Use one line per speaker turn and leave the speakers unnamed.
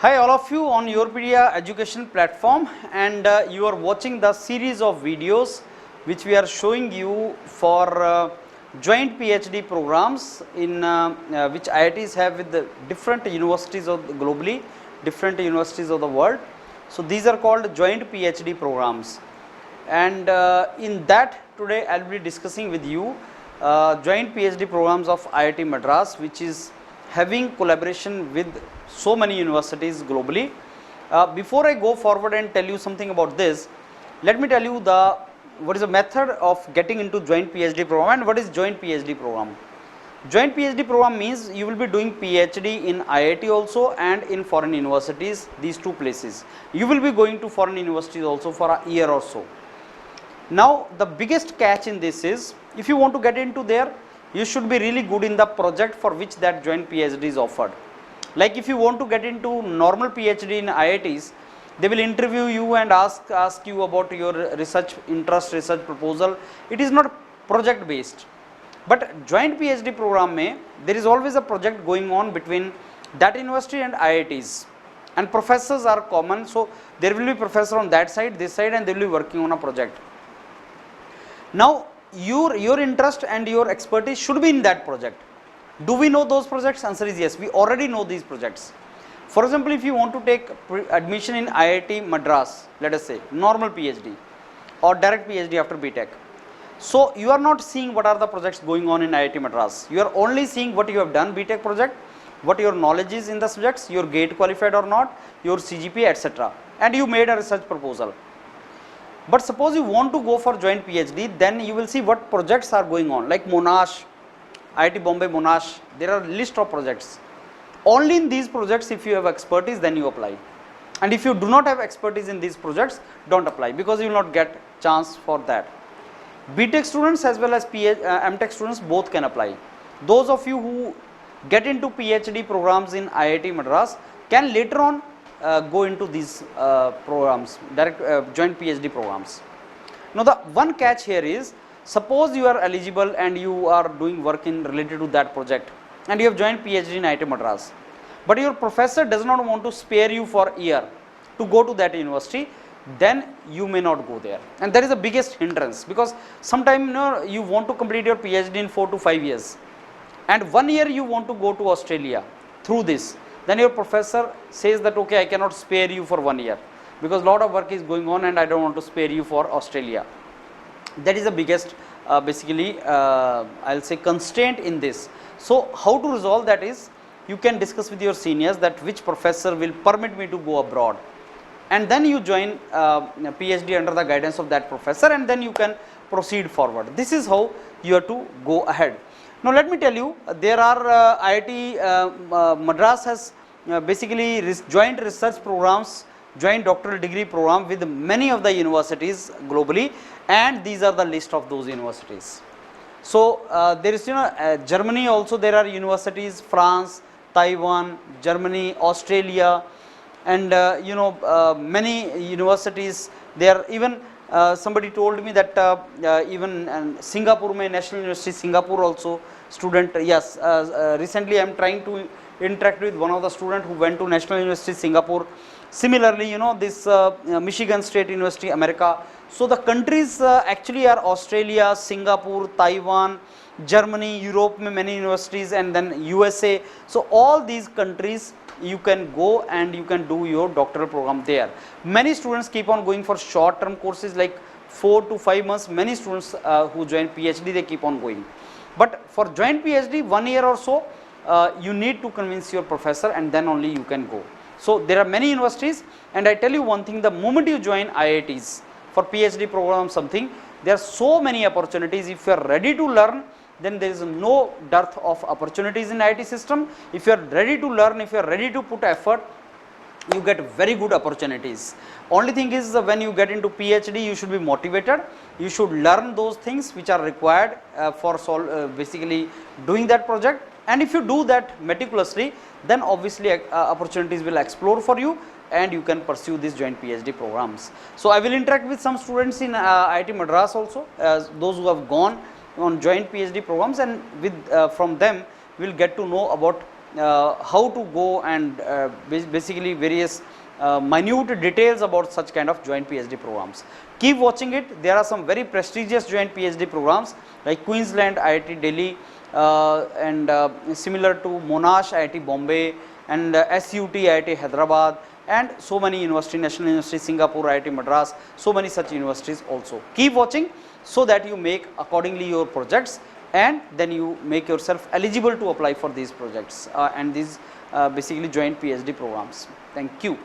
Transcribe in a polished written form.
Hi all of you on YourPedia education platform, and you are watching the series of videos which we are showing you for joint PhD programs in which IITs have with the different universities of globally, different universities of the world. So these are called joint PhD programs, and in that today I will be discussing with you joint PhD programs of IIT Madras, which is having collaboration with so many universities globally. Before I go forward and tell you something about this, let me tell you what is the method of getting into joint PhD program and what is joint PhD program. Joint PhD program means you will be doing PhD in IIT also and in foreign universities, these two places. You will be going to foreign universities also for a year or so. Now the biggest catch in this is, if you want to get into there, you should be really good in the project for which that joint PhD is offered. Like if you want to get into normal PhD in IITs, they will interview you and ask you about your research interest, research proposal. It is not project based. But joint PhD program there is always a project going on between that university and IITs, and professors are common, so there will be professor on that side, this side, and they will be working on a project. Now your interest and your expertise should be in that project. Do we know those projects? Answer is yes, we already know these projects. For example, if you want to take admission in IIT Madras, let us say normal PhD or direct PhD after BTech, so you are not seeing what are the projects going on in IIT Madras. You are only seeing what you have done BTech project, what your knowledge is in the subjects, your GATE qualified or not, your CGPA, etc., and you made a research proposal. But suppose you want to go for joint PhD, then you will see what projects are going on, like Monash, IIT Bombay Monash, there are list of projects. Only in these projects, if you have expertise, then you apply. And if you do not have expertise in these projects, don't apply, because you will not get chance for that. BTech students as well as MTech students both can apply. Those of you who get into PhD programs in IIT Madras can later on go into these programs, direct joint PhD programs. Now the one catch here is, suppose you are eligible and you are doing work in related to that project and you have joined PhD in IIT Madras, but your professor does not want to spare you for a year to go to that university, then you may not go there, and that is the biggest hindrance, because sometimes you want to complete your PhD in 4 to 5 years and 1 year you want to go to Australia through this, then your professor says that okay, I cannot spare you for 1 year because lot of work is going on and I don't want to spare you for Australia. That is the biggest basically I'll say constraint in this. So how to resolve that is, you can discuss with your seniors that which professor will permit me to go abroad, and then you join PhD under the guidance of that professor, and then you can proceed forward. This is how you have to go ahead. Now let me tell you, there are IIT Madras has basically joint research programs, joint doctoral degree program with many of the universities globally, and these are the list of those universities. So there is Germany also, there are universities, France, Taiwan, Germany, Australia, and many universities there. Even somebody told me that even Singapore National University Singapore also student, yes, recently I am trying to interact with one of the student who went to National University Singapore. Similarly, this Michigan State University America. So the countries actually are Australia, Singapore, Taiwan, Germany, Europe many universities, and then USA. So all these countries you can go and you can do your doctoral program there. Many students keep on going for short term courses like 4 to 5 months. Many students who join PhD, they keep on going. But for joint PhD, 1 year or so, you need to convince your professor, and then only you can go. So there are many universities, and I tell you one thing, the moment you join IITs for PhD program something, there are so many opportunities. If you are ready to learn, then there is no dearth of opportunities in IIT system. If you are ready to learn, if you are ready to put effort, you get very good opportunities. Only thing is, when you get into PhD, you should be motivated. You should learn those things which are required for basically doing that project. And if you do that meticulously, then obviously opportunities will explore for you, and you can pursue these joint PhD programs. So I will interact with some students in IIT Madras also, those who have gone on joint PhD programs, and with from them we will get to know about how to go and basically various minute details about such kind of joint PhD programs. Keep watching it. There are some very prestigious joint PhD programs like Queensland, IIT Delhi, and similar to Monash, IIT Bombay, and SUT, IIT Hyderabad, and so many university, National University, Singapore, IIT Madras, so many such universities also. Keep watching so that you make accordingly your projects, and then you make yourself eligible to apply for these projects and these basically joint PhD programs. Thank you.